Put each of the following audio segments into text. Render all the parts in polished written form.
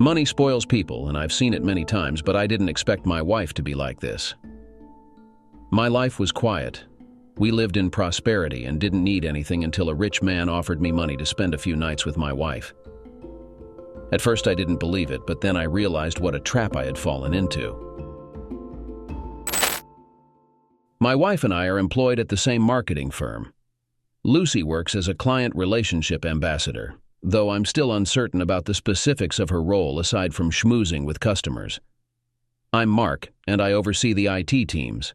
Money spoils people, and I've seen it many times, but I didn't expect my wife to be like this. My life was quiet. We lived in prosperity and didn't need anything until a rich man offered me money to spend a few nights with my wife. At first I didn't believe it, but then I realized what a trap I had fallen into. My wife and I are employed at the same marketing firm. Lucy works as a client relationship ambassador, though I'm still uncertain about the specifics of her role aside from schmoozing with customers. I'm Mark, and I oversee the IT teams.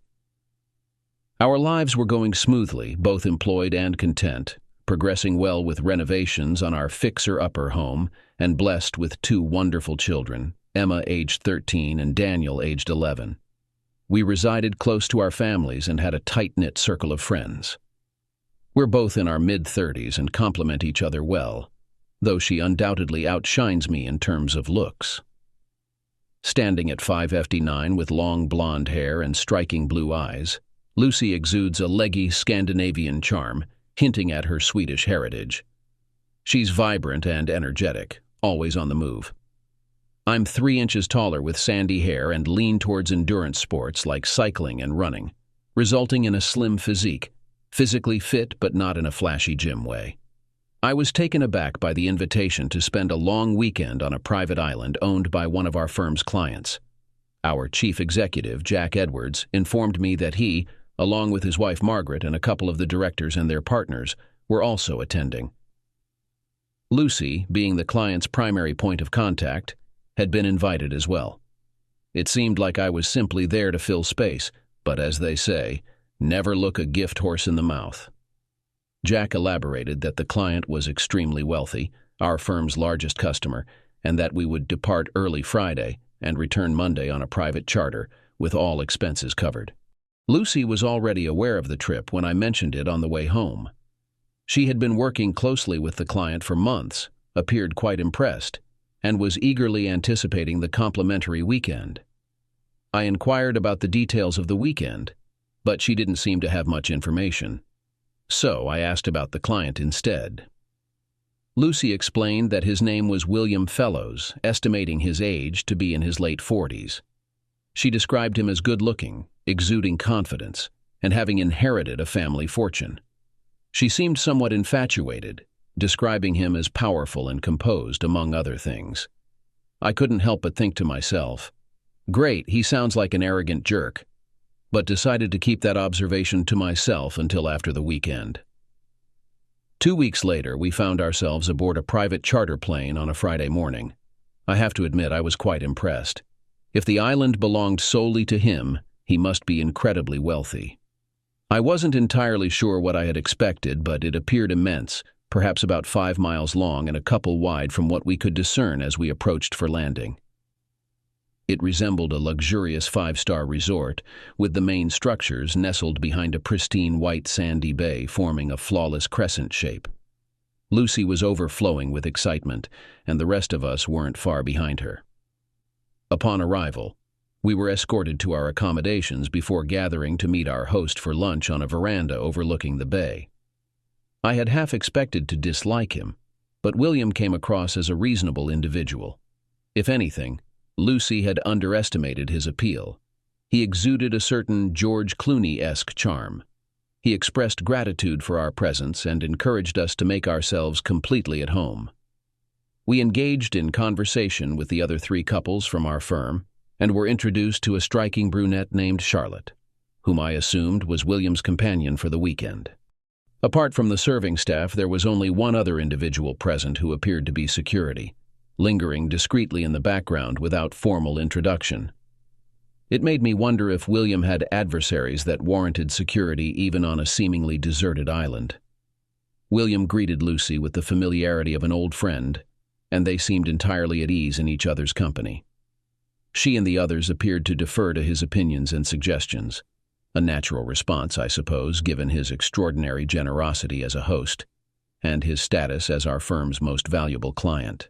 Our lives were going smoothly, both employed and content, progressing well with renovations on our fixer-upper home, and blessed with two wonderful children, Emma aged 13 and Daniel aged 11. We resided close to our families and had a tight-knit circle of friends. We're both in our mid-30s and complement each other well, though she undoubtedly outshines me in terms of looks. Standing at 5'9" with long blonde hair and striking blue eyes, Lucy exudes a leggy Scandinavian charm, hinting at her Swedish heritage. She's vibrant and energetic, always on the move. I'm 3 inches taller with sandy hair and lean towards endurance sports like cycling and running, resulting in a slim physique, physically fit but not in a flashy gym way. I was taken aback by the invitation to spend a long weekend on a private island owned by one of our firm's clients. Our chief executive, Jack Edwards, informed me that he, along with his wife Margaret and a couple of the directors and their partners, were also attending. Lucy, being the client's primary point of contact, had been invited as well. It seemed like I was simply there to fill space, but as they say, never look a gift horse in the mouth. Jack elaborated that the client was extremely wealthy, our firm's largest customer, and that we would depart early Friday and return Monday on a private charter, with all expenses covered. Lucy was already aware of the trip when I mentioned it on the way home. She had been working closely with the client for months, appeared quite impressed, and was eagerly anticipating the complimentary weekend. I inquired about the details of the weekend, but she didn't seem to have much information. So I asked about the client instead. Lucy explained that his name was William Fellows, estimating his age to be in his late 40s. She described him as good-looking, exuding confidence, and having inherited a family fortune. She seemed somewhat infatuated, describing him as powerful and composed, among other things. I couldn't help but think to myself, great, he sounds like an arrogant jerk, but decided to keep that observation to myself until after the weekend. 2 weeks later, we found ourselves aboard a private charter plane on a Friday morning. I have to admit I was quite impressed. If the island belonged solely to him, he must be incredibly wealthy. I wasn't entirely sure what I had expected, but it appeared immense, perhaps about 5 miles long and a couple wide from what we could discern as we approached for landing. It resembled a luxurious 5-star resort, with the main structures nestled behind a pristine white sandy bay forming a flawless crescent shape. Lucy was overflowing with excitement, and the rest of us weren't far behind her. Upon arrival, we were escorted to our accommodations before gathering to meet our host for lunch on a veranda overlooking the bay. I had half expected to dislike him, but William came across as a reasonable individual. If anything, Lucy had underestimated his appeal. He exuded a certain George Clooney-esque charm. He expressed gratitude for our presence and encouraged us to make ourselves completely at home. We engaged in conversation with the other 3 couples from our firm and were introduced to a striking brunette named Charlotte, whom I assumed was William's companion for the weekend. Apart from the serving staff, there was only one other individual present who appeared to be security, lingering discreetly in the background without formal introduction. It made me wonder if William had adversaries that warranted security even on a seemingly deserted island. William greeted Lucy with the familiarity of an old friend, and they seemed entirely at ease in each other's company. She and the others appeared to defer to his opinions and suggestions, a natural response, I suppose, given his extraordinary generosity as a host and his status as our firm's most valuable client.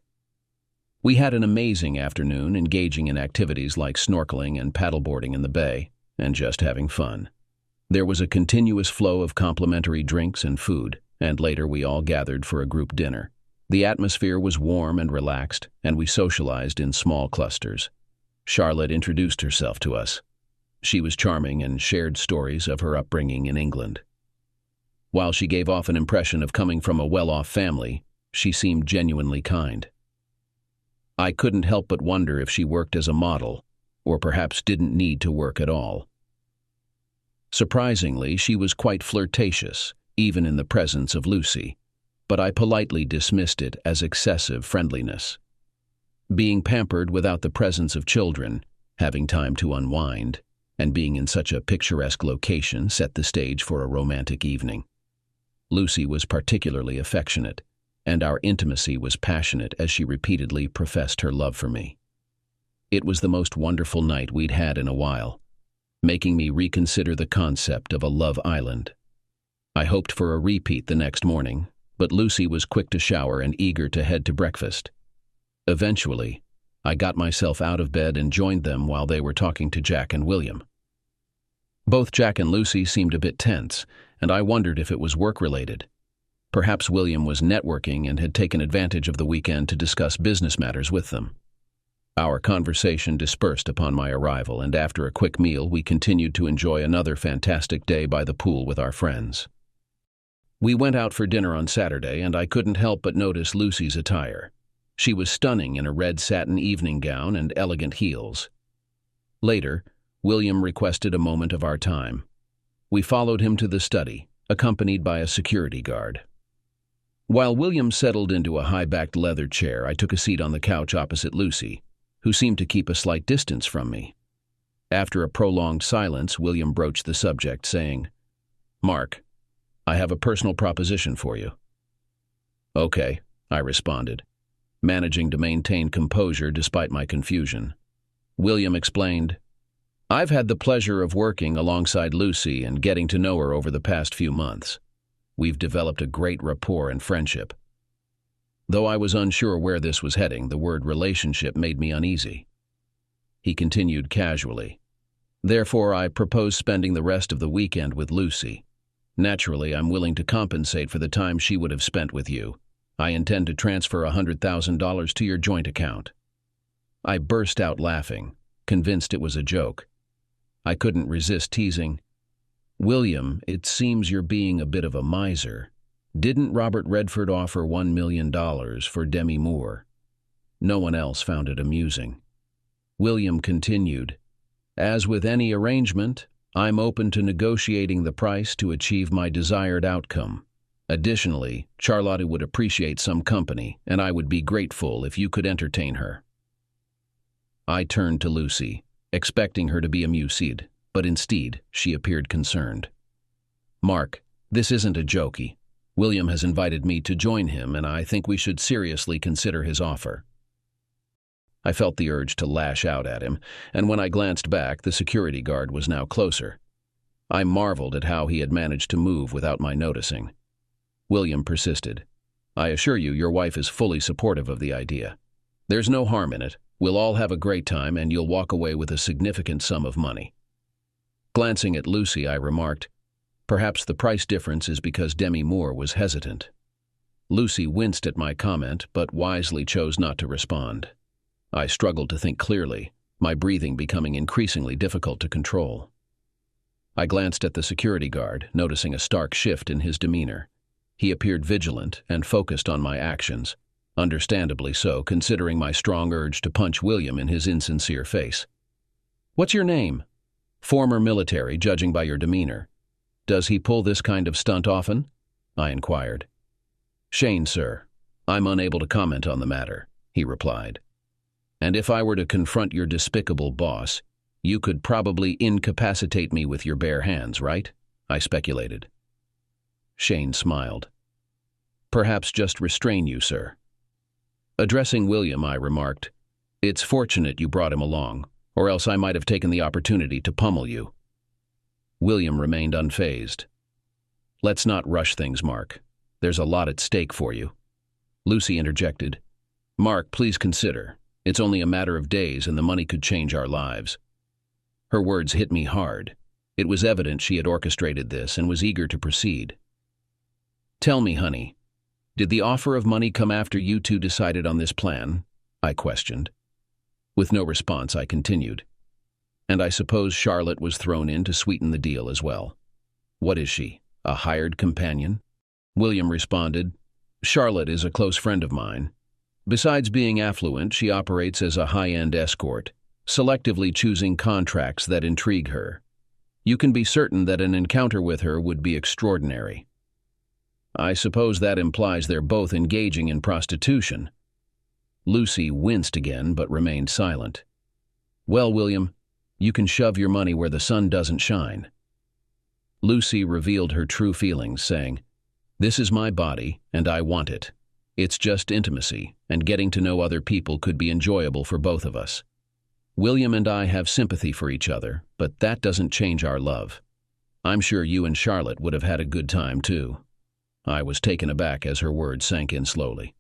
We had an amazing afternoon, engaging in activities like snorkeling and paddleboarding in the bay, and just having fun. There was a continuous flow of complimentary drinks and food, and later we all gathered for a group dinner. The atmosphere was warm and relaxed, and we socialized in small clusters. Charlotte introduced herself to us. She was charming and shared stories of her upbringing in England. While she gave off an impression of coming from a well-off family, she seemed genuinely kind. I couldn't help but wonder if she worked as a model, or perhaps didn't need to work at all. Surprisingly, she was quite flirtatious, even in the presence of Lucy, but I politely dismissed it as excessive friendliness. Being pampered without the presence of children, having time to unwind, and being in such a picturesque location set the stage for a romantic evening. Lucy was particularly affectionate, and our intimacy was passionate as she repeatedly professed her love for me. It was the most wonderful night we'd had in a while, making me reconsider the concept of a love island. I hoped for a repeat the next morning, but Lucy was quick to shower and eager to head to breakfast. Eventually, I got myself out of bed and joined them while they were talking to Jack and William. Both Jack and Lucy seemed a bit tense, and I wondered if it was work-related. Perhaps William was networking and had taken advantage of the weekend to discuss business matters with them. Our conversation dispersed upon my arrival, and after a quick meal, we continued to enjoy another fantastic day by the pool with our friends. We went out for dinner on Saturday, and I couldn't help but notice Lucy's attire. She was stunning in a red satin evening gown and elegant heels. Later, William requested a moment of our time. We followed him to the study, accompanied by a security guard. While William settled into a high-backed leather chair, I took a seat on the couch opposite Lucy, who seemed to keep a slight distance from me. After a prolonged silence, William broached the subject, saying, "Mark, I have a personal proposition for you." "Okay," I responded, managing to maintain composure despite my confusion. William explained, "I've had the pleasure of working alongside Lucy and getting to know her over the past few months. We've developed a great rapport and friendship." Though I was unsure where this was heading, the word relationship made me uneasy. He continued casually, "Therefore, I propose spending the rest of the weekend with Lucy. Naturally, I'm willing to compensate for the time she would have spent with you. I intend to transfer $100,000 to your joint account." I burst out laughing, convinced it was a joke. I couldn't resist teasing, "William, it seems you're being a bit of a miser. Didn't Robert Redford offer $1 million for Demi Moore?" No one else found it amusing. William continued, "As with any arrangement, I'm open to negotiating the price to achieve my desired outcome. Additionally, Charlotte would appreciate some company, and I would be grateful if you could entertain her." I turned to Lucy, expecting her to be amused, but instead, she appeared concerned. "Mark, this isn't a jokey. William has invited me to join him, and I think we should seriously consider his offer." I felt the urge to lash out at him, and when I glanced back, the security guard was now closer. I marveled at how he had managed to move without my noticing. William persisted, "I assure you, your wife is fully supportive of the idea. There's no harm in it. We'll all have a great time, and you'll walk away with a significant sum of money." Glancing at Lucy, I remarked, "Perhaps the price difference is because Demi Moore was hesitant." Lucy winced at my comment, but wisely chose not to respond. I struggled to think clearly, my breathing becoming increasingly difficult to control. I glanced at the security guard, noticing a stark shift in his demeanor. He appeared vigilant and focused on my actions, understandably so, considering my strong urge to punch William in his insincere face. "What's your name?" "Former military, judging by your demeanor." "Does he pull this kind of stunt often?" I inquired. "Shane, sir. I'm unable to comment on the matter," he replied. "And if I were to confront your despicable boss, you could probably incapacitate me with your bare hands, right?" I speculated. Shane smiled. "Perhaps just restrain you, sir." Addressing William, I remarked, "It's fortunate you brought him along, or else I might have taken the opportunity to pummel you." William remained unfazed. "Let's not rush things, Mark. There's a lot at stake for you." Lucy interjected, "Mark, please consider. It's only a matter of days and the money could change our lives." Her words hit me hard. It was evident she had orchestrated this and was eager to proceed. "Tell me, honey, Did the offer of money come after you two decided on this plan? I questioned. With no response, I continued. And I suppose Charlotte was thrown in to sweeten the deal as well. What is she, a hired companion? William responded, Charlotte is a close friend of mine. Besides being affluent, she operates as a high-end escort, selectively choosing contracts that intrigue her. You can be certain that an encounter with her would be extraordinary. I suppose that implies they're both engaging in prostitution. Lucy winced again but remained silent. Well, William, you can shove your money where the sun doesn't shine. Lucy revealed her true feelings, saying, This is my body, and I want it. It's just intimacy, and getting to know other people could be enjoyable for both of us. William and I have sympathy for each other, but that doesn't change our love. I'm sure you and Charlotte would have had a good time, too. I was taken aback as her words sank in slowly.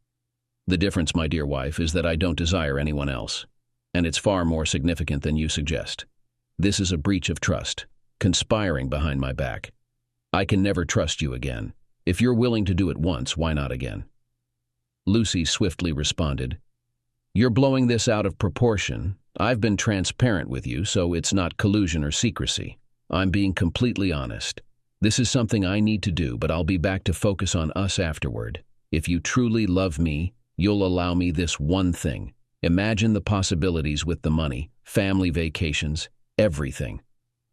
The difference, my dear wife, is that I don't desire anyone else, and it's far more significant than you suggest. This is a breach of trust, conspiring behind my back. I can never trust you again. If you're willing to do it once, why not again? Lucy swiftly responded, You're blowing this out of proportion. I've been transparent with you, so it's not collusion or secrecy. I'm being completely honest. This is something I need to do, but I'll be back to focus on us afterward. If you truly love me, you'll allow me this one thing. Imagine the possibilities with the money, family vacations, everything.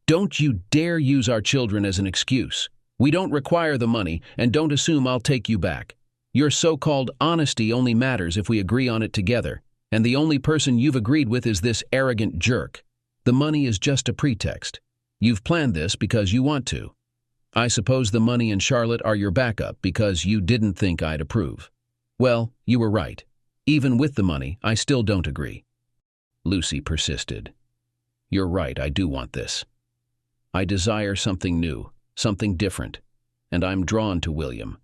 Don't you dare use our children as an excuse. We don't require the money, and don't assume I'll take you back. Your so-called honesty only matters if we agree on it together, and the only person you've agreed with is this arrogant jerk. The money is just a pretext. You've planned this because you want to. I suppose the money and Charlotte are your backup because you didn't think I'd approve. Well, you were right. Even with the money, I still don't agree. Lucy persisted. You're right, I do want this. I desire something new, something different, and I'm drawn to William.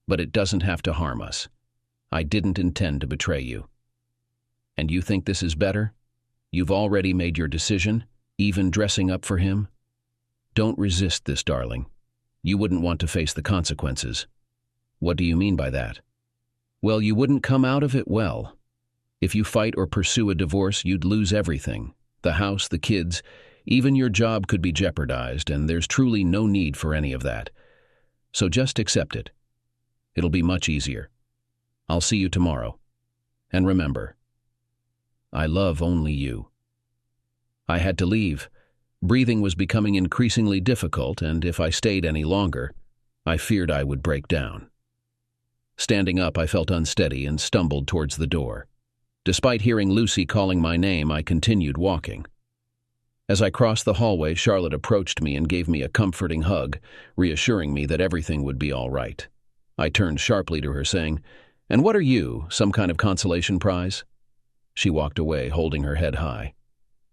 But it doesn't have to harm us. I didn't intend to betray you. And you think this is better? You've already made your decision, even dressing up for him? Don't resist this, darling. You wouldn't want to face the consequences. What do you mean by that? Well, you wouldn't come out of it well. If you fight or pursue a divorce, you'd lose everything. The house, the kids, even your job could be jeopardized, and there's truly no need for any of that. So just accept it. It'll be much easier. I'll see you tomorrow. And remember, I love only you. I had to leave. Breathing was becoming increasingly difficult, and if I stayed any longer, I feared I would break down. Standing up, I felt unsteady and stumbled towards the door. Despite hearing Lucy calling my name, I continued walking. As I crossed the hallway, Charlotte approached me and gave me a comforting hug, reassuring me that everything would be all right. I turned sharply to her, saying, "And what are you, some kind of consolation prize?" She walked away, holding her head high.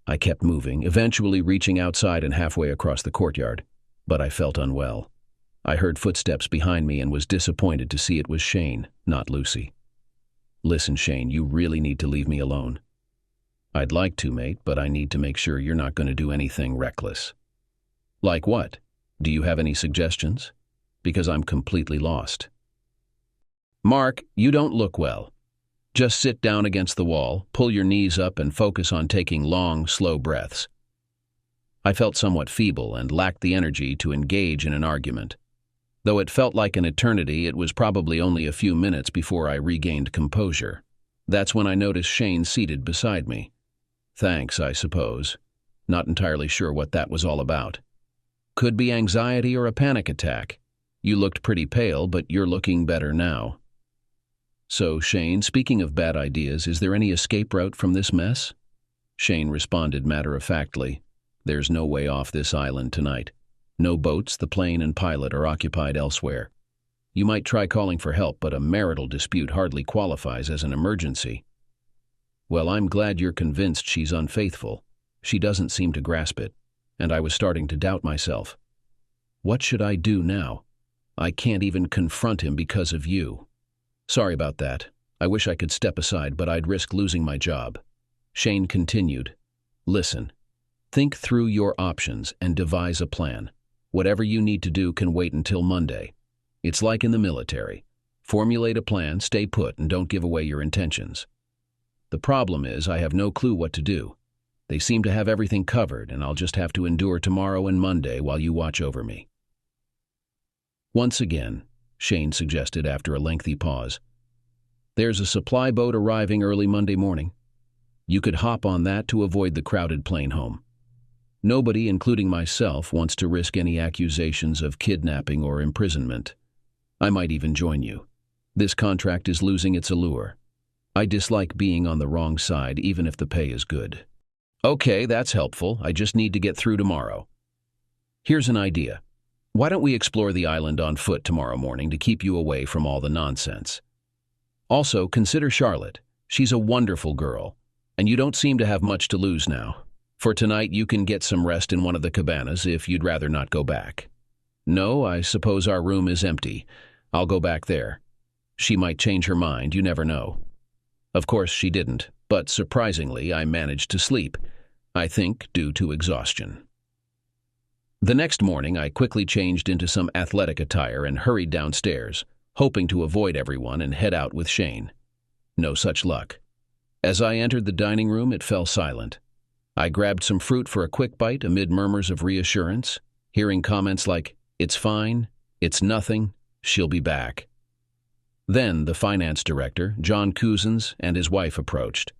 I kept moving, eventually reaching outside and halfway across the courtyard, but I felt unwell. I heard footsteps behind me and was disappointed to see it was Shane, not Lucy. "Listen, Shane, you really need to leave me alone." "I'd like to, mate, but I need to make sure you're not going to do anything reckless." "Like what? Do you have any suggestions? Because I'm completely lost." "Mark, you don't look well. Just sit down against the wall, pull your knees up, and focus on taking long, slow breaths." I felt somewhat feeble and lacked the energy to engage in an argument. Though it felt like an eternity, it was probably only a few minutes before I regained composure. That's when I noticed Shane seated beside me. Thanks, I suppose. Not entirely sure what that was all about. Could be anxiety or a panic attack. You looked pretty pale, but you're looking better now. "So, Shane, speaking of bad ideas, is there any escape route from this mess?" Shane responded matter-of-factly. "There's no way off this island tonight. No boats, the plane and pilot are occupied elsewhere. You might try calling for help, but a marital dispute hardly qualifies as an emergency." "Well, I'm glad you're convinced she's unfaithful. She doesn't seem to grasp it, and I was starting to doubt myself. What should I do now? I can't even confront him because of you. Sorry about that. I wish I could step aside, but I'd risk losing my job." Shane continued, "Listen, think through your options and devise a plan. Whatever you need to do can wait until Monday. It's like in the military. Formulate a plan, stay put, and don't give away your intentions. The problem is I have no clue what to do. They seem to have everything covered, and I'll just have to endure tomorrow and Monday while you watch over me." "Once again," Shane suggested after a lengthy pause, "there's a supply boat arriving early Monday morning. You could hop on that to avoid the crowded plane home. Nobody, including myself, wants to risk any accusations of kidnapping or imprisonment. I might even join you. This contract is losing its allure. I dislike being on the wrong side, even if the pay is good." "Okay, that's helpful. I just need to get through tomorrow. Here's an idea. Why don't we explore the island on foot tomorrow morning to keep you away from all the nonsense? Also, consider Charlotte. She's a wonderful girl, and you don't seem to have much to lose now. For tonight, you can get some rest in one of the cabanas if you'd rather not go back. No, I suppose our room is empty. I'll go back there. She might change her mind, you never know." Of course she didn't, but surprisingly I managed to sleep, I think due to exhaustion. The next morning I quickly changed into some athletic attire and hurried downstairs, hoping to avoid everyone and head out with Shane. No such luck. As I entered the dining room, it fell silent. I grabbed some fruit for a quick bite amid murmurs of reassurance, hearing comments like, "It's fine," "It's nothing," "She'll be back." Then the finance director, John Cousins, and his wife approached.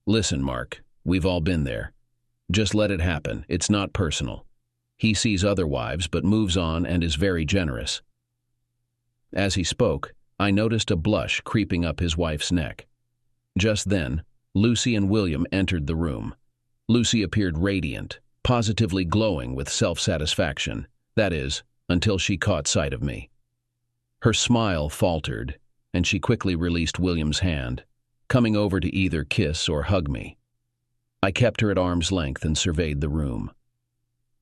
"Listen, Mark, we've all been there. Just let it happen. It's not personal. He sees other wives but moves on and is very generous." As he spoke, I noticed a blush creeping up his wife's neck. Just then, Lucy and William entered the room. Lucy appeared radiant, positively glowing with self-satisfaction, that is, until she caught sight of me. Her smile faltered, and she quickly released William's hand, coming over to either kiss or hug me. I kept her at arm's length and surveyed the room.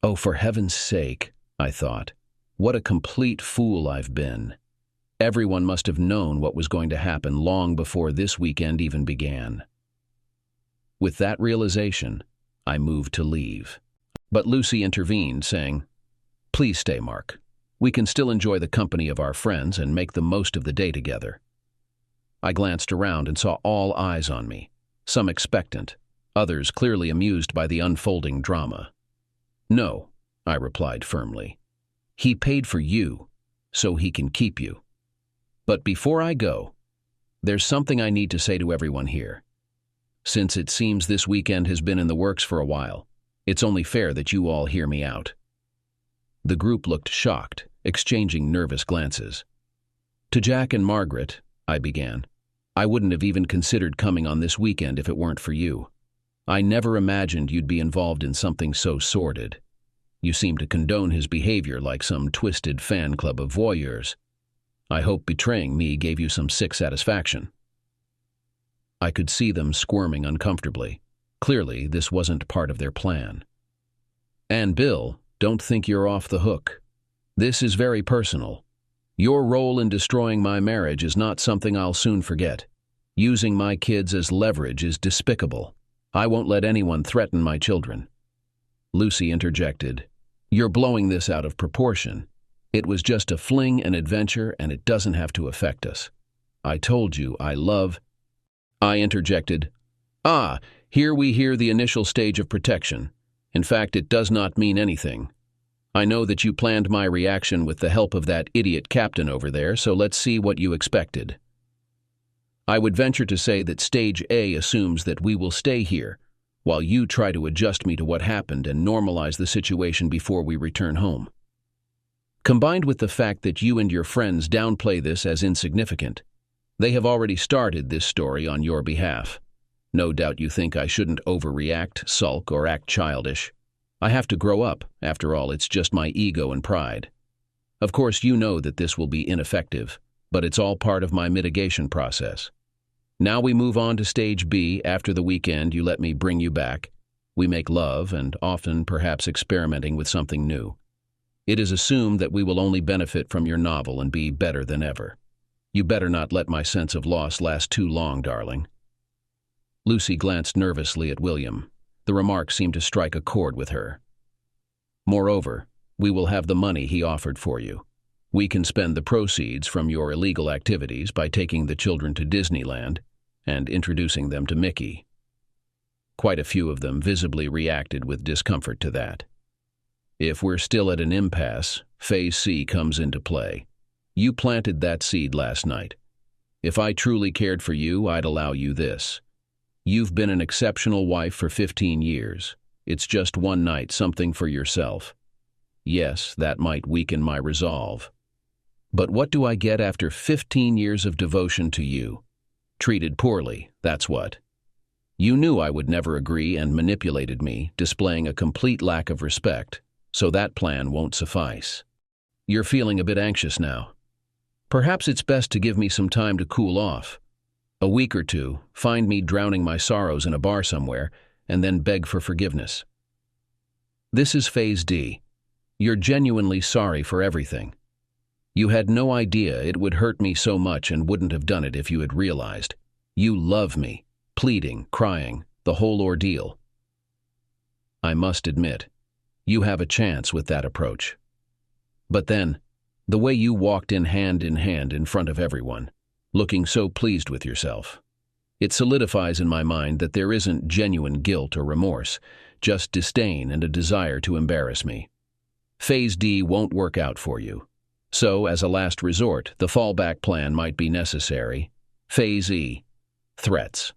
Oh, for heaven's sake, I thought, what a complete fool I've been. Everyone must have known what was going to happen long before this weekend even began. With that realization, I moved to leave. But Lucy intervened, saying, "Please stay, Mark. We can still enjoy the company of our friends and make the most of the day together." I glanced around and saw all eyes on me, some expectant, others clearly amused by the unfolding drama. "No," I replied firmly. "He paid for you, so he can keep you. But before I go, there's something I need to say to everyone here. Since it seems this weekend has been in the works for a while, it's only fair that you all hear me out." The group looked shocked, exchanging nervous glances. "To Jack and Margaret," I began, "I wouldn't have even considered coming on this weekend if it weren't for you. I never imagined you'd be involved in something so sordid. You seem to condone his behavior like some twisted fan club of voyeurs. I hope betraying me gave you some sick satisfaction." I could see them squirming uncomfortably. Clearly, this wasn't part of their plan. "And Bill, don't think you're off the hook. This is very personal. Your role in destroying my marriage is not something I'll soon forget. Using my kids as leverage is despicable. I won't let anyone threaten my children." Lucy interjected, "You're blowing this out of proportion. It was just a fling, an adventure, and it doesn't have to affect us. I told you I love—" I interjected, "Here we hear the initial stage of protection. In fact, it does not mean anything. I know that you planned my reaction with the help of that idiot captain over there, so let's see what you expected. I would venture to say that Stage A assumes that we will stay here, while you try to adjust me to what happened and normalize the situation before we return home. Combined with the fact that you and your friends downplay this as insignificant, they have already started this story on your behalf. No doubt you think I shouldn't overreact, sulk, or act childish. I have to grow up. After all, it's just my ego and pride. Of course, you know that this will be ineffective, but it's all part of my mitigation process. Now we move on to Stage B. After the weekend, you let me bring you back. We make love, and often perhaps experimenting with something new. It is assumed that we will only benefit from your novel and be better than ever. You better not let my sense of loss last too long, darling." Lucy glanced nervously at William. The remark seemed to strike a chord with her. "Moreover, we will have the money he offered for you. We can spend the proceeds from your illegal activities by taking the children to Disneyland and introducing them to Mickey. Quite a few of them visibly reacted with discomfort to that. If we're still at an impasse, Phase C comes into play. You planted that seed last night. If I truly cared for you, I'd allow you this. You've been an exceptional wife for 15 years. It's just one night, something for yourself. Yes, that might weaken my resolve. But what do I get after 15 years of devotion to you? Treated poorly, that's what. You knew I would never agree and manipulated me, displaying a complete lack of respect, so that plan won't suffice. You're feeling a bit anxious now. Perhaps it's best to give me some time to cool off. A week or two, find me drowning my sorrows in a bar somewhere, and then beg for forgiveness. This is Phase D. You're genuinely sorry for everything. You had no idea it would hurt me so much and wouldn't have done it if you had realized. You love me, pleading, crying, the whole ordeal. I must admit, you have a chance with that approach. But then, the way you walked in hand in front of everyone, looking so pleased with yourself, it solidifies in my mind that there isn't genuine guilt or remorse, just disdain and a desire to embarrass me. Phase D won't work out for you. So, as a last resort, the fallback plan might be necessary. Phase E. Threats.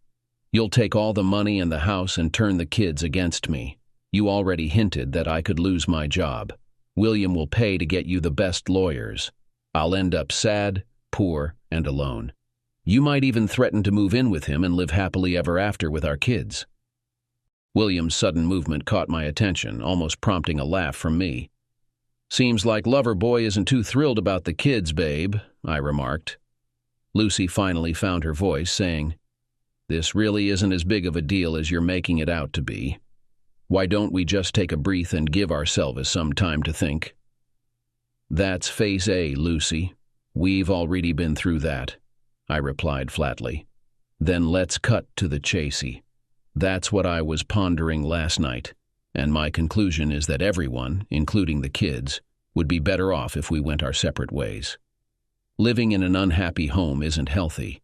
You'll take all the money and the house and turn the kids against me. You already hinted that I could lose my job. William will pay to get you the best lawyers. I'll end up sad, poor, and alone. You might even threaten to move in with him and live happily ever after with our kids. William's sudden movement caught my attention, almost prompting a laugh from me. Seems like lover boy isn't too thrilled about the kids, babe, I remarked. Lucy finally found her voice, saying, This really isn't as big of a deal as you're making it out to be. Why don't we just take a breath and give ourselves some time to think? That's Phase A, Lucy. We've already been through that, I replied flatly. Then let's cut to the chasey. That's what I was pondering last night, and my conclusion is that everyone, including the kids, would be better off if we went our separate ways. Living in an unhappy home isn't healthy.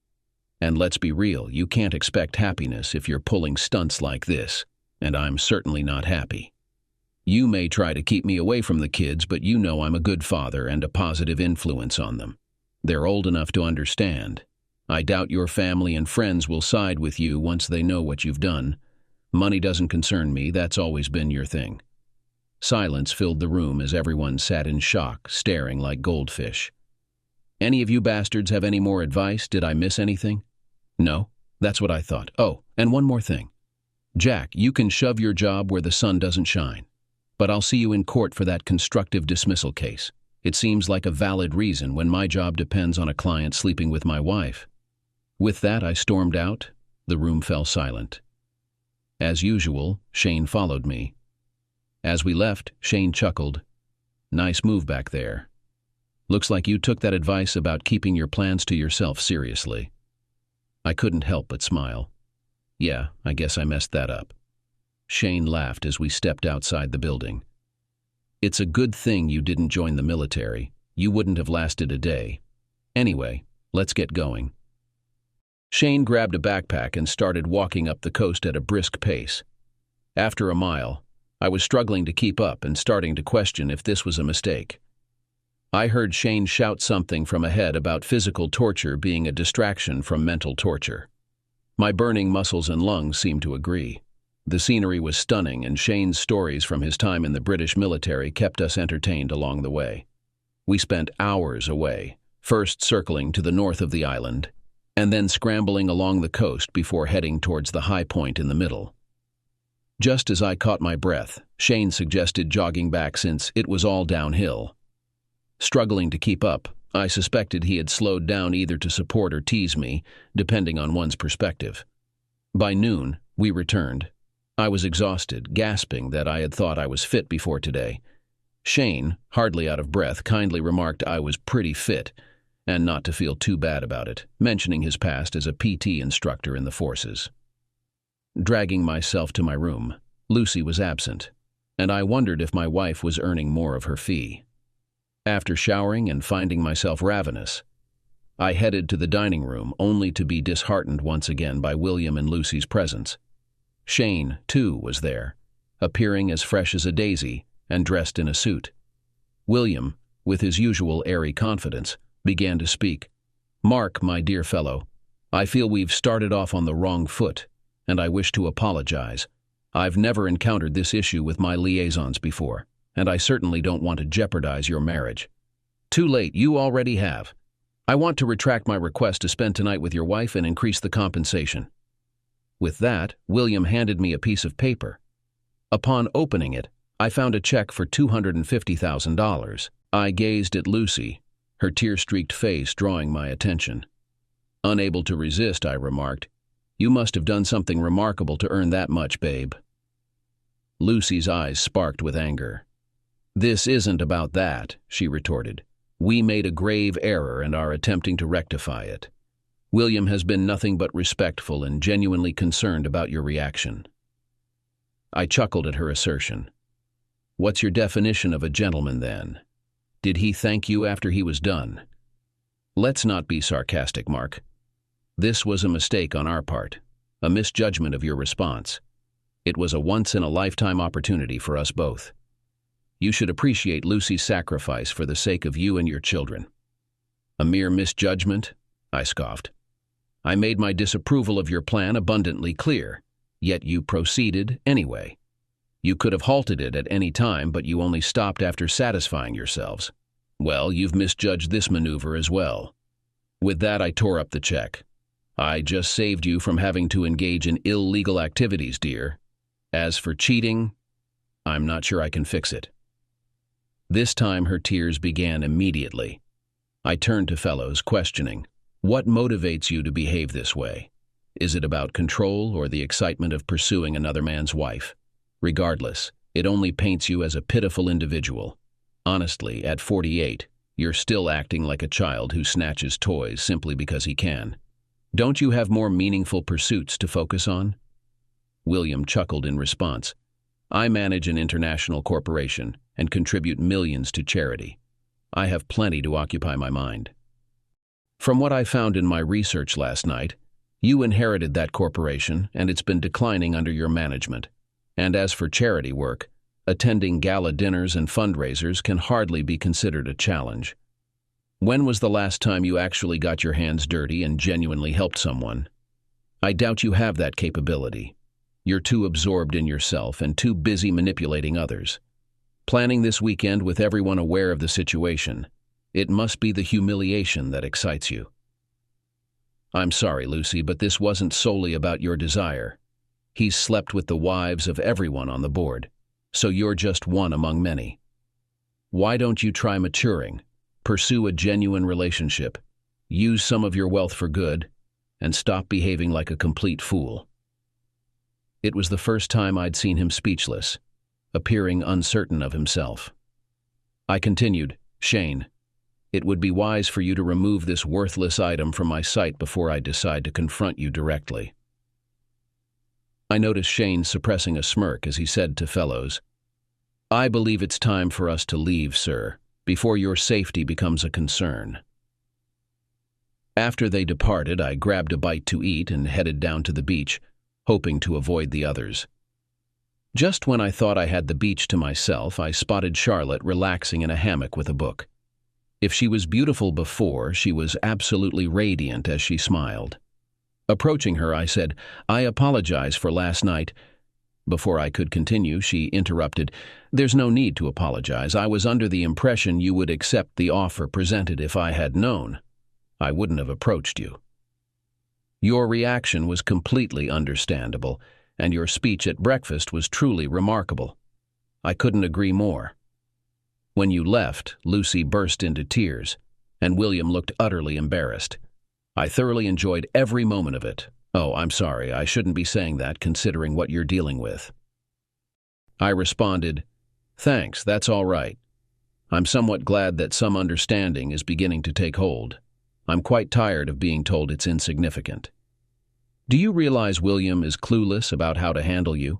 And let's be real, you can't expect happiness if you're pulling stunts like this, and I'm certainly not happy. You may try to keep me away from the kids, but you know I'm a good father and a positive influence on them. They're old enough to understand. I doubt your family and friends will side with you once they know what you've done. Money doesn't concern me, that's always been your thing. Silence filled the room as everyone sat in shock, staring like goldfish. Any of you bastards have any more advice? Did I miss anything? No? That's what I thought. Oh, and one more thing. Jack, you can shove your job where the sun doesn't shine. But I'll see you in court for that constructive dismissal case. It seems like a valid reason when my job depends on a client sleeping with my wife. With that, I stormed out. The room fell silent. As usual, Shane followed me. As we left, Shane chuckled. Nice move back there. Looks like you took that advice about keeping your plans to yourself seriously. I couldn't help but smile. Yeah, I guess I messed that up. Shane laughed as we stepped outside the building. It's a good thing you didn't join the military. You wouldn't have lasted a day. Anyway, let's get going. Shane grabbed a backpack and started walking up the coast at a brisk pace. After a mile, I was struggling to keep up and starting to question if this was a mistake. I heard Shane shout something from ahead about physical torture being a distraction from mental torture. My burning muscles and lungs seemed to agree. The scenery was stunning, and Shane's stories from his time in the British military kept us entertained along the way. We spent hours away, first circling to the north of the island, and then scrambling along the coast before heading towards the high point in the middle. Just as I caught my breath, Shane suggested jogging back since it was all downhill. Struggling to keep up, I suspected he had slowed down either to support or tease me, depending on one's perspective. By noon, we returned. I was exhausted, gasping that I had thought I was fit before today. Shane, hardly out of breath, kindly remarked I was pretty fit, and not to feel too bad about it, mentioning his past as a PT instructor in the forces. Dragging myself to my room, Lucy was absent, and I wondered if my wife was earning more of her fee. After showering and finding myself ravenous, I headed to the dining room only to be disheartened once again by William and Lucy's presence. Shane, too, was there, appearing as fresh as a daisy and dressed in a suit. William, with his usual airy confidence, began to speak. "Mark, my dear fellow, I feel we've started off on the wrong foot, and I wish to apologize. I've never encountered this issue with my liaisons before, and I certainly don't want to jeopardize your marriage." "Too late, you already have. I want to retract my request to spend tonight with your wife and increase the compensation." With that, William handed me a piece of paper. Upon opening it, I found a check for $250,000. I gazed at Lucy, her tear-streaked face drawing my attention. Unable to resist, I remarked, "You must have done something remarkable to earn that much, babe." Lucy's eyes sparked with anger. "This isn't about that," she retorted. "We made a grave error and are attempting to rectify it. William has been nothing but respectful and genuinely concerned about your reaction." I chuckled at her assertion. "What's your definition of a gentleman, then? Did he thank you after he was done?" "Let's not be sarcastic, Mark. This was a mistake on our part, a misjudgment of your response. It was a once-in-a-lifetime opportunity for us both. You should appreciate Lucy's sacrifice for the sake of you and your children." "A mere misjudgment?" I scoffed. "I made my disapproval of your plan abundantly clear, yet you proceeded anyway. You could have halted it at any time, but you only stopped after satisfying yourselves. Well, you've misjudged this maneuver as well." With that, I tore up the check. "I just saved you from having to engage in illegal activities, dear. As for cheating, I'm not sure I can fix it." This time her tears began immediately. I turned to Fellows, questioning, "What motivates you to behave this way? Is it about control or the excitement of pursuing another man's wife? Regardless, it only paints you as a pitiful individual. Honestly, at 48, you're still acting like a child who snatches toys simply because he can. Don't you have more meaningful pursuits to focus on?" William chuckled in response. "I manage an international corporation and contribute millions to charity. I have plenty to occupy my mind." "From what I found in my research last night, you inherited that corporation and it's been declining under your management. And as for charity work, attending gala dinners and fundraisers can hardly be considered a challenge. When was the last time you actually got your hands dirty and genuinely helped someone? I doubt you have that capability. You're too absorbed in yourself and too busy manipulating others. Planning this weekend with everyone aware of the situation, it must be the humiliation that excites you." "I'm sorry, Lucy, but this wasn't solely about your desire. He's slept with the wives of everyone on the board, so you're just one among many. Why don't you try maturing, pursue a genuine relationship, use some of your wealth for good, and stop behaving like a complete fool?" It was the first time I'd seen him speechless, appearing uncertain of himself. I continued, "Shane, it would be wise for you to remove this worthless item from my sight before I decide to confront you directly." I noticed Shane suppressing a smirk as he said to Fellows, "I believe it's time for us to leave, sir, before your safety becomes a concern." After they departed, I grabbed a bite to eat and headed down to the beach, hoping to avoid the others. Just when I thought I had the beach to myself, I spotted Charlotte relaxing in a hammock with a book. If she was beautiful before, she was absolutely radiant as she smiled. Approaching her, I said, "I apologize for last night." Before I could continue, she interrupted, "There's no need to apologize. I was under the impression you would accept the offer presented. If I had known, I wouldn't have approached you. Your reaction was completely understandable, and your speech at breakfast was truly remarkable. I couldn't agree more." When you left, Lucy burst into tears, and William looked utterly embarrassed. I thoroughly enjoyed every moment of it. "Oh, I'm sorry, I shouldn't be saying that considering what you're dealing with." I responded, "Thanks, that's all right. I'm somewhat glad that some understanding is beginning to take hold. I'm quite tired of being told it's insignificant. Do you realize William is clueless about how to handle you?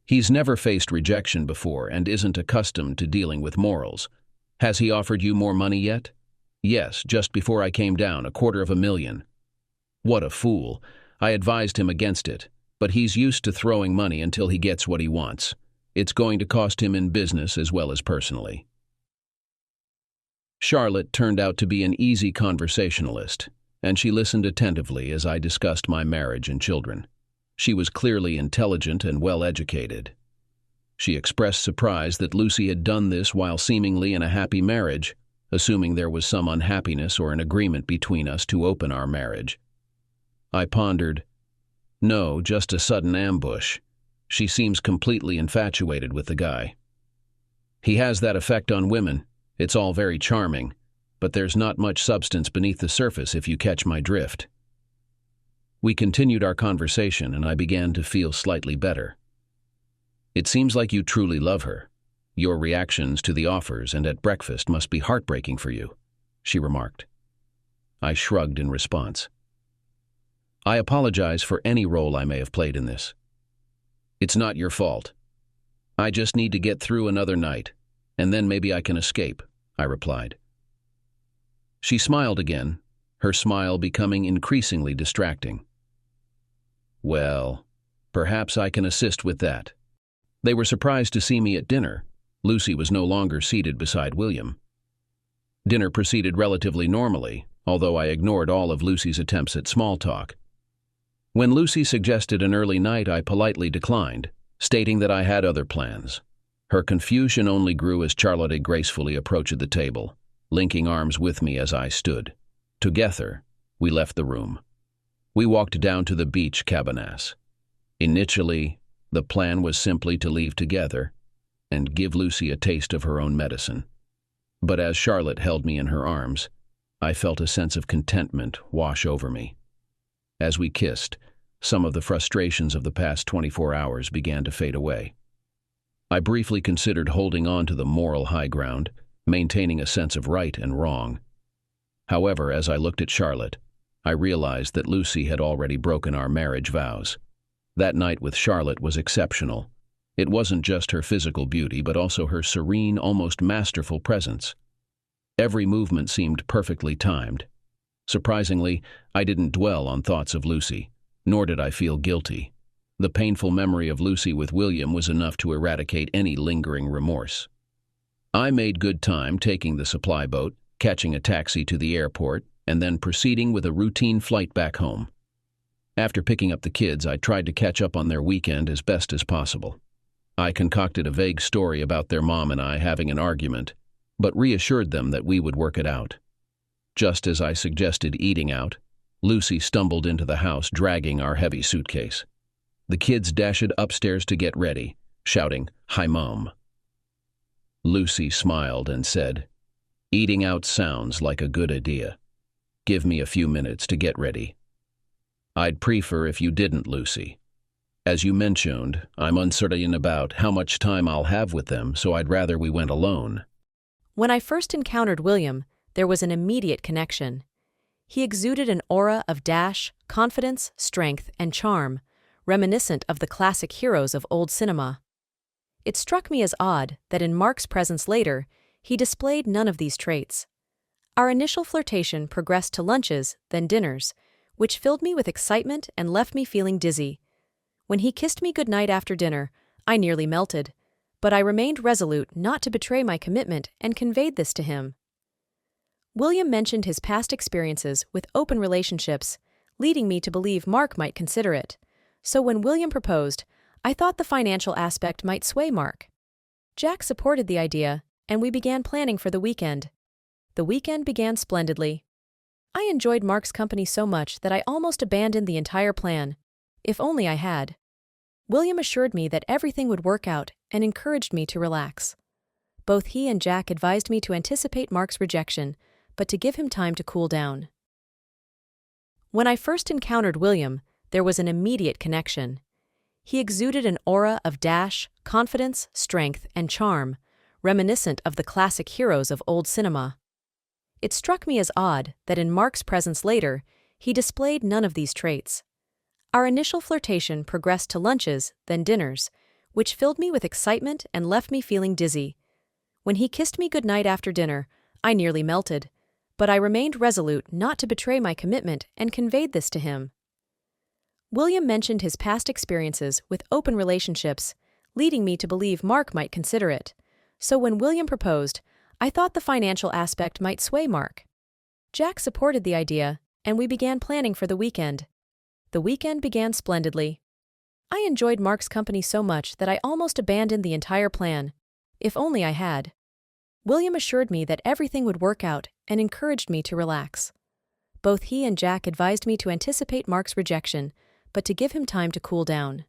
He's never faced rejection before and isn't accustomed to dealing with morals. Has he offered you more money yet? Yes, just before I came down, $250,000. What a fool. I advised him against it, but he's used to throwing money until he gets what he wants. It's going to cost him in business as well as personally. Charlotte turned out to be an easy conversationalist, and she listened attentively as I discussed my marriage and children. She was clearly intelligent and well-educated. She expressed surprise that Lucy had done this while seemingly in a happy marriage, assuming there was some unhappiness or an agreement between us to open our marriage. I pondered, no, just a sudden ambush. She seems completely infatuated with the guy. He has that effect on women. It's all very charming, but there's not much substance beneath the surface if you catch my drift. We continued our conversation, and I began to feel slightly better. It seems like you truly love her. Your reactions to the offers and at breakfast must be heartbreaking for you, she remarked. I shrugged in response. I apologize for any role I may have played in this. It's not your fault. I just need to get through another night, and then maybe I can escape, I replied. She smiled again, her smile becoming increasingly distracting. Well, perhaps I can assist with that. They were surprised to see me at dinner. Lucy was no longer seated beside William. Dinner proceeded relatively normally, although I ignored all of Lucy's attempts at small talk. When Lucy suggested an early night, I politely declined, stating that I had other plans. Her confusion only grew as Charlotte gracefully approached the table, linking arms with me as I stood. Together, we left the room. We walked down to the beach cabanas. Initially, the plan was simply to leave together and give Lucy a taste of her own medicine. But as Charlotte held me in her arms, I felt a sense of contentment wash over me. As we kissed, some of the frustrations of the past 24 hours began to fade away. I briefly considered holding on to the moral high ground, maintaining a sense of right and wrong. However, as I looked at Charlotte, I realized that Lucy had already broken our marriage vows. That night with Charlotte was exceptional. It wasn't just her physical beauty, but also her serene, almost masterful presence. Every movement seemed perfectly timed. Surprisingly, I didn't dwell on thoughts of Lucy, nor did I feel guilty. The painful memory of Lucy with William was enough to eradicate any lingering remorse. I made good time taking the supply boat, catching a taxi to the airport, and then proceeding with a routine flight back home. After picking up the kids, I tried to catch up on their weekend as best as possible. I concocted a vague story about their mom and I having an argument, but reassured them that we would work it out. Just as I suggested eating out, Lucy stumbled into the house dragging our heavy suitcase. The kids dashed upstairs to get ready, shouting, "Hi, Mom." Lucy smiled and said, "Eating out sounds like a good idea. Give me a few minutes to get ready." "I'd prefer if you didn't, Lucy. As you mentioned, I'm uncertain about how much time I'll have with them, so I'd rather we went alone." When I first encountered William, there was an immediate connection. He exuded an aura of dash, confidence, strength, and charm, reminiscent of the classic heroes of old cinema. It struck me as odd that in Mark's presence later, he displayed none of these traits. Our initial flirtation progressed to lunches, then dinners, which filled me with excitement and left me feeling dizzy. When he kissed me goodnight after dinner, I nearly melted, but I remained resolute not to betray my commitment and conveyed this to him. William mentioned his past experiences with open relationships, leading me to believe Mark might consider it. So when William proposed, I thought the financial aspect might sway Mark. Jack supported the idea, and we began planning for the weekend. The weekend began splendidly. I enjoyed Mark's company so much that I almost abandoned the entire plan. If only I had. William assured me that everything would work out and encouraged me to relax. Both he and Jack advised me to anticipate Mark's rejection, but to give him time to cool down. When I first encountered William, there was an immediate connection. He exuded an aura of dash, confidence, strength, and charm, reminiscent of the classic heroes of old cinema. It struck me as odd that in Mark's presence later, he displayed none of these traits. Our initial flirtation progressed to lunches, then dinners, which filled me with excitement and left me feeling dizzy. When he kissed me goodnight after dinner, I nearly melted, but I remained resolute not to betray my commitment and conveyed this to him. William mentioned his past experiences with open relationships, leading me to believe Mark might consider it. So when William proposed, I thought the financial aspect might sway Mark. Jack supported the idea, and we began planning for the weekend. The weekend began splendidly. I enjoyed Mark's company so much that I almost abandoned the entire plan. If only I had. William assured me that everything would work out and encouraged me to relax. Both he and Jack advised me to anticipate Mark's rejection, but to give him time to cool down.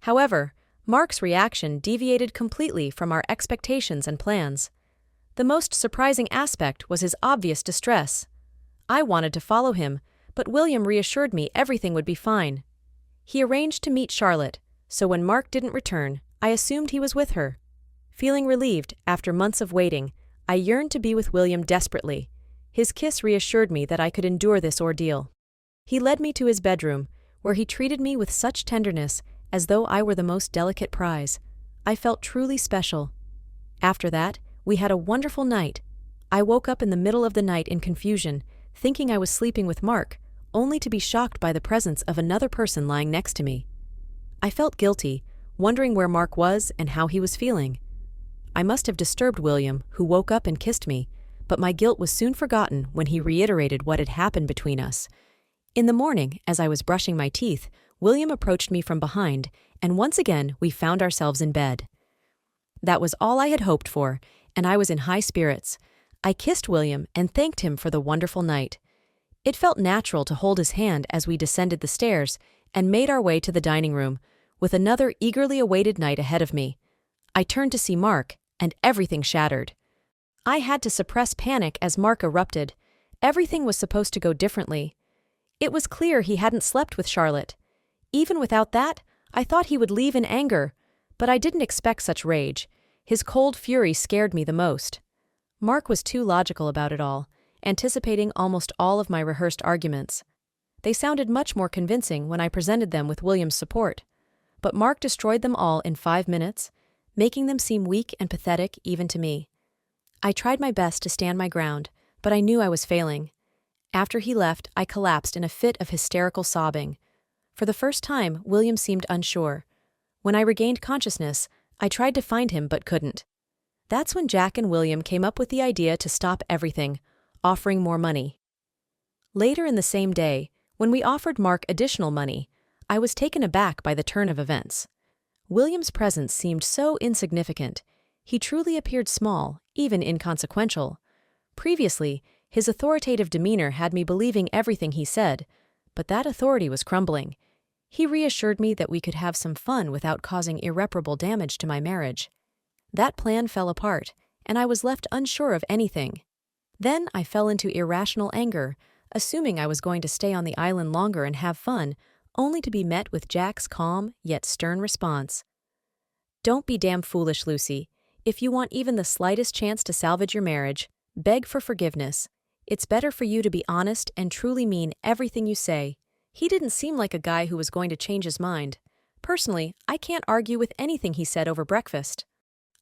However, Mark's reaction deviated completely from our expectations and plans. The most surprising aspect was his obvious distress. I wanted to follow him, but William reassured me everything would be fine. He arranged to meet Charlotte, so when Mark didn't return, I assumed he was with her. Feeling relieved after months of waiting, I yearned to be with William desperately. His kiss reassured me that I could endure this ordeal. He led me to his bedroom, where he treated me with such tenderness as though I were the most delicate prize. I felt truly special. After that, we had a wonderful night. I woke up in the middle of the night in confusion, thinking I was sleeping with Mark, only to be shocked by the presence of another person lying next to me. I felt guilty, wondering where Mark was and how he was feeling. I must have disturbed William, who woke up and kissed me, but my guilt was soon forgotten when he reiterated what had happened between us. In the morning, as I was brushing my teeth, William approached me from behind, and once again we found ourselves in bed. That was all I had hoped for, and I was in high spirits. I kissed William and thanked him for the wonderful night. It felt natural to hold his hand as we descended the stairs and made our way to the dining room, with another eagerly awaited night ahead of me. I turned to see Mark, and everything shattered. I had to suppress panic as Mark erupted. Everything was supposed to go differently. It was clear he hadn't slept with Charlotte. Even without that, I thought he would leave in anger, but I didn't expect such rage. His cold fury scared me the most. Mark was too logical about it all, anticipating almost all of my rehearsed arguments. They sounded much more convincing when I presented them with William's support. But Mark destroyed them all in 5 minutes, making them seem weak and pathetic even to me. I tried my best to stand my ground, but I knew I was failing. After he left, I collapsed in a fit of hysterical sobbing. For the first time, William seemed unsure. When I regained consciousness, I tried to find him but couldn't. That's when Jack and William came up with the idea to stop everything, offering more money. Later in the same day, when we offered Mark additional money, I was taken aback by the turn of events. William's presence seemed so insignificant. He truly appeared small, even inconsequential. Previously, his authoritative demeanor had me believing everything he said, but that authority was crumbling. He reassured me that we could have some fun without causing irreparable damage to my marriage. That plan fell apart, and I was left unsure of anything. Then I fell into irrational anger, assuming I was going to stay on the island longer and have fun, only to be met with Jack's calm yet stern response. "Don't be damn foolish, Lucy. If you want even the slightest chance to salvage your marriage, beg for forgiveness. It's better for you to be honest and truly mean everything you say." He didn't seem like a guy who was going to change his mind. Personally, I can't argue with anything he said over breakfast.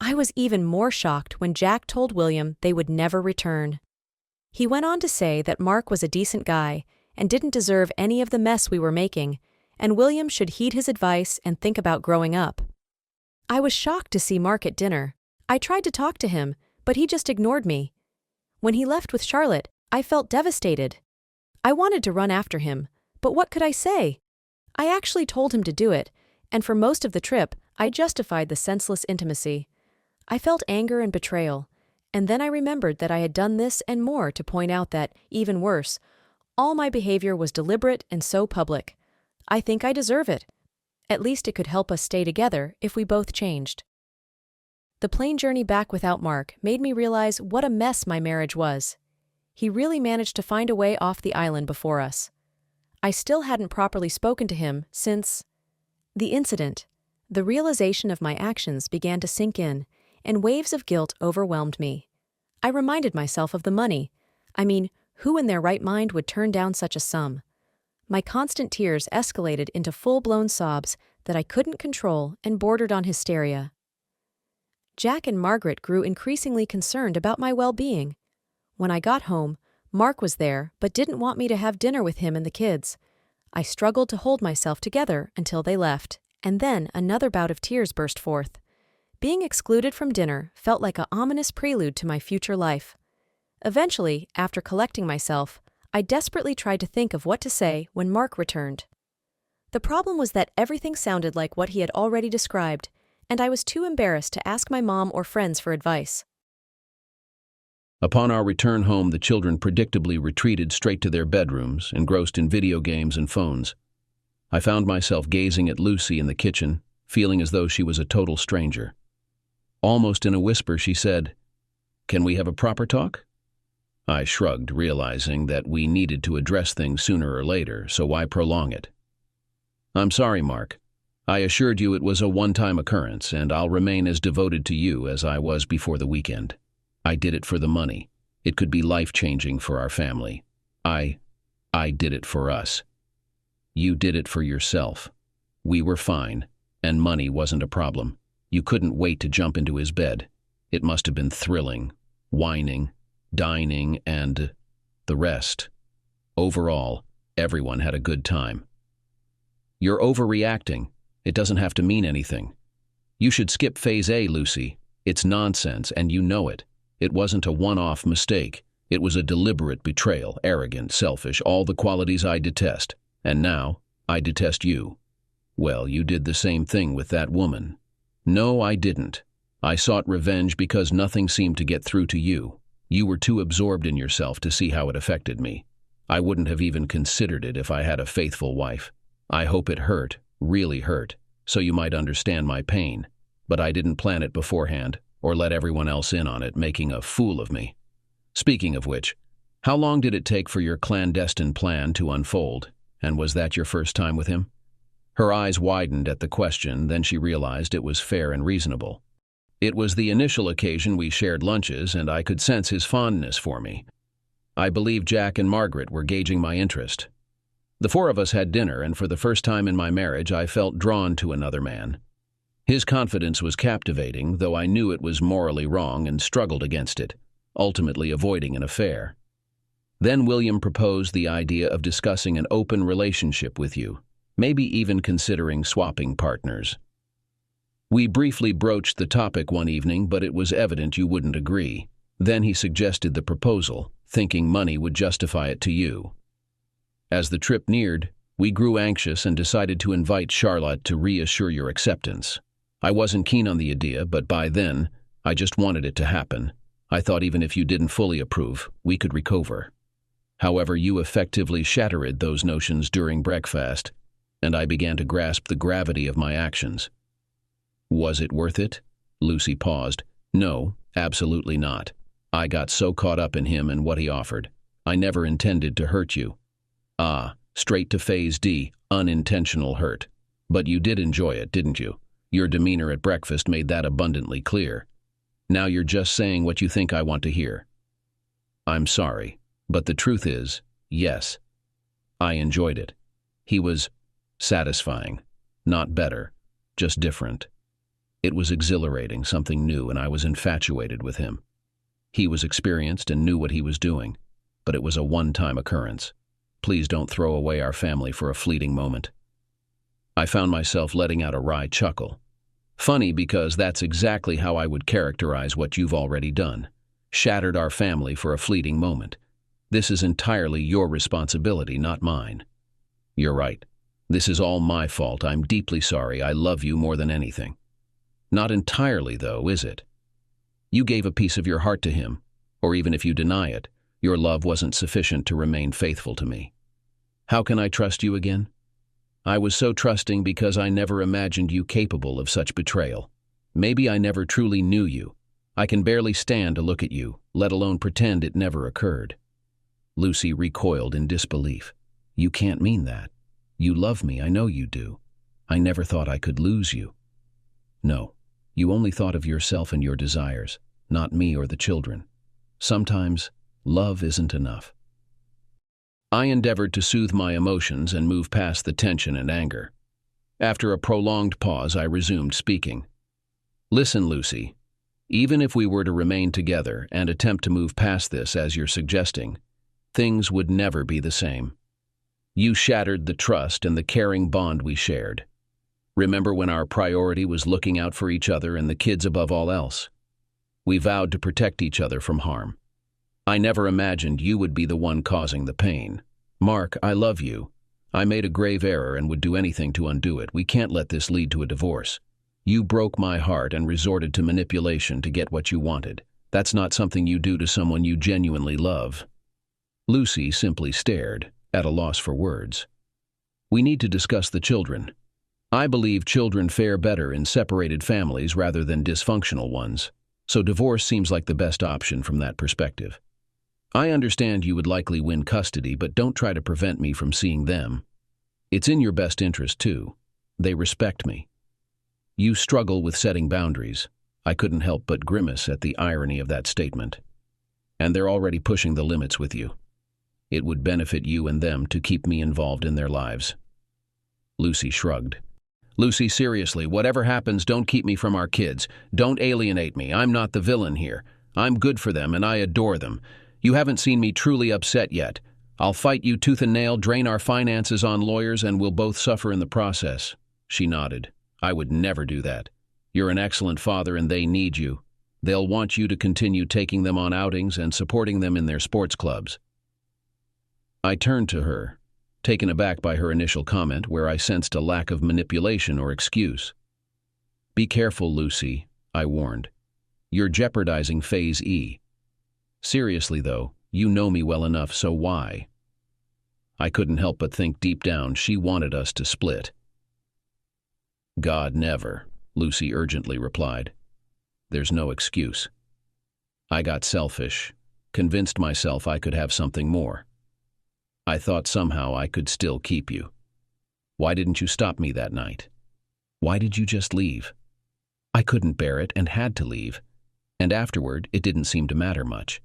I was even more shocked when Jack told William they would never return. He went on to say that Mark was a decent guy and didn't deserve any of the mess we were making, and William should heed his advice and think about growing up. I was shocked to see Mark at dinner. I tried to talk to him, but he just ignored me. When he left with Charlotte, I felt devastated. I wanted to run after him, but what could I say? I actually told him to do it, and for most of the trip, I justified the senseless intimacy. I felt anger and betrayal, and then I remembered that I had done this and more to point out that, even worse, all my behavior was deliberate and so public. I think I deserve it. At least it could help us stay together if we both changed. The plane journey back without Mark made me realize what a mess my marriage was. He really managed to find a way off the island before us. I still hadn't properly spoken to him since the incident. The realization of my actions began to sink in, and waves of guilt overwhelmed me. I reminded myself of the money. I mean, who in their right mind would turn down such a sum? My constant tears escalated into full-blown sobs that I couldn't control and bordered on hysteria. Jack and Margaret grew increasingly concerned about my well-being. When I got home, Mark was there but didn't want me to have dinner with him and the kids. I struggled to hold myself together until they left, and then another bout of tears burst forth. Being excluded from dinner felt like an ominous prelude to my future life. Eventually, after collecting myself, I desperately tried to think of what to say when Mark returned. The problem was that everything sounded like what he had already described, and I was too embarrassed to ask my mom or friends for advice. Upon our return home, the children predictably retreated straight to their bedrooms, engrossed in video games and phones. I found myself gazing at Lucy in the kitchen, feeling as though she was a total stranger. Almost in a whisper, she said, "Can we have a proper talk?" I shrugged, realizing that we needed to address things sooner or later, so why prolong it? "I'm sorry, Mark. I assured you it was a one-time occurrence, and I'll remain as devoted to you as I was before the weekend. I did it for the money. It could be life-changing for our family. I did it for us. You did it for yourself. We were fine, and money wasn't a problem. You couldn't wait to jump into his bed. It must have been thrilling, whining, dining, and the rest. Overall, everyone had a good time. You're overreacting. It doesn't have to mean anything. You should skip phase A, Lucy. It's nonsense, and you know it. It wasn't a one-off mistake. It was a deliberate betrayal, arrogant, selfish, all the qualities I detest. And now, I detest you. Well, you did the same thing with that woman. No, I didn't. I sought revenge because nothing seemed to get through to you. You were too absorbed in yourself to see how it affected me. I wouldn't have even considered it if I had a faithful wife. I hope it hurt, really hurt, so you might understand my pain. But I didn't plan it beforehand, or let everyone else in on it, making a fool of me. Speaking of which, how long did it take for your clandestine plan to unfold, and was that your first time with him? Her eyes widened at the question, then she realized it was fair and reasonable. It was the initial occasion we shared lunches, and I could sense his fondness for me. I believe Jack and Margaret were gauging my interest. The four of us had dinner, and for the first time in my marriage, I felt drawn to another man. His confidence was captivating, though I knew it was morally wrong and struggled against it, ultimately avoiding an affair. Then William proposed the idea of discussing an open relationship with you, maybe even considering swapping partners. We briefly broached the topic one evening, but it was evident you wouldn't agree. Then he suggested the proposal, thinking money would justify it to you. As the trip neared, we grew anxious and decided to invite Charlotte to reassure your acceptance. I wasn't keen on the idea, but by then, I just wanted it to happen. I thought even if you didn't fully approve, we could recover. However, you effectively shattered those notions during breakfast, and I began to grasp the gravity of my actions. Was it worth it? Lucy paused. No, absolutely not. I got so caught up in him and what he offered. I never intended to hurt you. Straight to phase D, unintentional hurt. But you did enjoy it, didn't you? Your demeanor at breakfast made that abundantly clear. Now you're just saying what you think I want to hear. I'm sorry, but the truth is, yes. I enjoyed it. He was satisfying, not better, just different. It was exhilarating, something new, and I was infatuated with him. He was experienced and knew what he was doing, but it was a one-time occurrence. Please don't throw away our family for a fleeting moment. I found myself letting out a wry chuckle. Funny because that's exactly how I would characterize what you've already done. Shattered our family for a fleeting moment. This is entirely your responsibility, not mine. You're right. This is all my fault. I'm deeply sorry. I love you more than anything. Not entirely, though, is it? You gave a piece of your heart to him, or even if you deny it, your love wasn't sufficient to remain faithful to me. How can I trust you again? I was so trusting because I never imagined you capable of such betrayal. Maybe I never truly knew you. I can barely stand to look at you, let alone pretend it never occurred. Lucy recoiled in disbelief. You can't mean that. You love me, I know you do. I never thought I could lose you. No, you only thought of yourself and your desires, not me or the children. Sometimes, love isn't enough. I endeavored to soothe my emotions and move past the tension and anger. After a prolonged pause, I resumed speaking. Listen, Lucy, Even if we were to remain together and attempt to move past this as you're suggesting, things would never be the same. You shattered the trust and the caring bond we shared. Remember when our priority was looking out for each other and the kids above all else? We vowed to protect each other from harm. I never imagined you would be the one causing the pain. Mark, I love you. I made a grave error and would do anything to undo it. We can't let this lead to a divorce. You broke my heart and resorted to manipulation to get what you wanted. That's not something you do to someone you genuinely love. Lucy simply stared, at a loss for words. We need to discuss the children. I believe children fare better in separated families rather than dysfunctional ones, so divorce seems like the best option from that perspective. I understand you would likely win custody, but don't try to prevent me from seeing them. It's in your best interest, too. They respect me. You struggle with setting boundaries. I couldn't help but grimace at the irony of that statement. And they're already pushing the limits with you. It would benefit you and them to keep me involved in their lives. Lucy shrugged. Lucy, seriously, whatever happens, don't keep me from our kids. Don't alienate me. I'm not the villain here. I'm good for them and I adore them. You haven't seen me truly upset yet. I'll fight you tooth and nail, drain our finances on lawyers, and we'll both suffer in the process. She nodded. I would never do that. You're an excellent father and they need you. They'll want you to continue taking them on outings and supporting them in their sports clubs. I turned to her, taken aback by her initial comment where I sensed a lack of manipulation or excuse. Be careful, Lucy, I warned. You're jeopardizing Phase E. Seriously, though, you know me well enough, so why? I couldn't help but think deep down she wanted us to split. God, never, Lucy urgently replied. There's no excuse. I got selfish, convinced myself I could have something more. I thought somehow I could still keep you. Why didn't you stop me that night? Why did you just leave? I couldn't bear it and had to leave. And afterward, it didn't seem to matter much.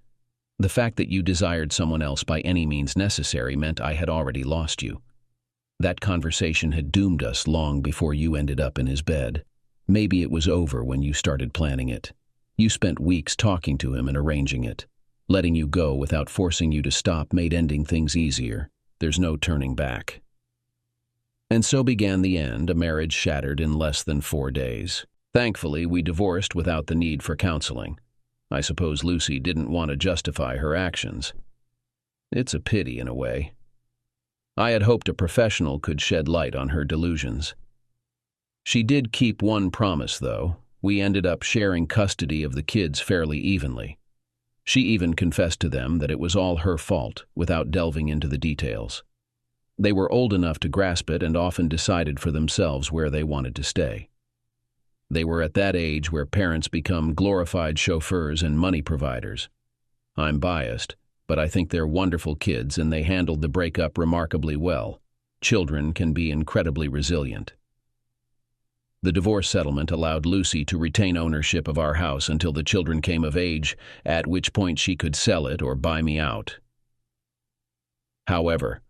The fact that you desired someone else by any means necessary meant I had already lost you. That conversation had doomed us long before you ended up in his bed. Maybe it was over when you started planning it. You spent weeks talking to him and arranging it. Letting you go without forcing you to stop made ending things easier. There's no turning back. And so began the end, a marriage shattered in less than 4 days. Thankfully, we divorced without the need for counseling. I suppose Lucy didn't want to justify her actions. It's a pity in a way. I had hoped a professional could shed light on her delusions. She did keep one promise, though. We ended up sharing custody of the kids fairly evenly. She even confessed to them that it was all her fault, without delving into the details. They were old enough to grasp it and often decided for themselves where they wanted to stay. They were at that age where parents become glorified chauffeurs and money providers. I'm biased, but I think they're wonderful kids and they handled the breakup remarkably well. Children can be incredibly resilient. The divorce settlement allowed Lucy to retain ownership of our house until the children came of age, at which point she could sell it or buy me out. However,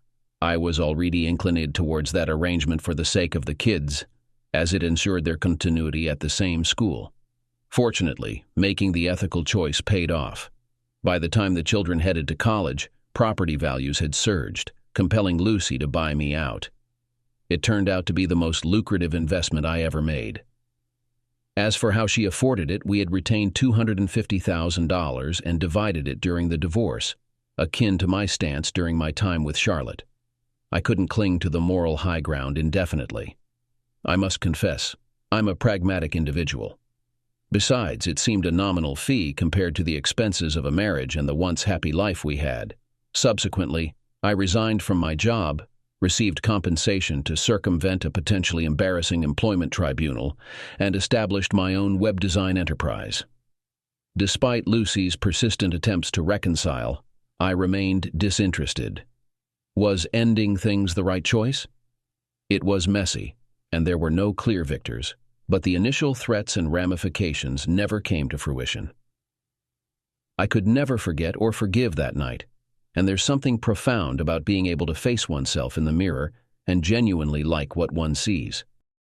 I was already inclined towards that arrangement for the sake of the kids, as it ensured their continuity at the same school. Fortunately, making the ethical choice paid off. By the time the children headed to college, property values had surged, compelling Lucy to buy me out. It turned out to be the most lucrative investment I ever made. As for how she afforded it, we had retained $250,000 and divided it during the divorce, akin to my stance during my time with Charlotte. I couldn't cling to the moral high ground indefinitely. I must confess, I'm a pragmatic individual. Besides, it seemed a nominal fee compared to the expenses of a marriage and the once happy life we had. Subsequently, I resigned from my job, received compensation to circumvent a potentially embarrassing employment tribunal, and established my own web design enterprise. Despite Lucy's persistent attempts to reconcile, I remained disinterested. Was ending things the right choice? It was messy, and there were no clear victors, but the initial threats and ramifications never came to fruition. I could never forget or forgive that night, and there's something profound about being able to face oneself in the mirror and genuinely like what one sees.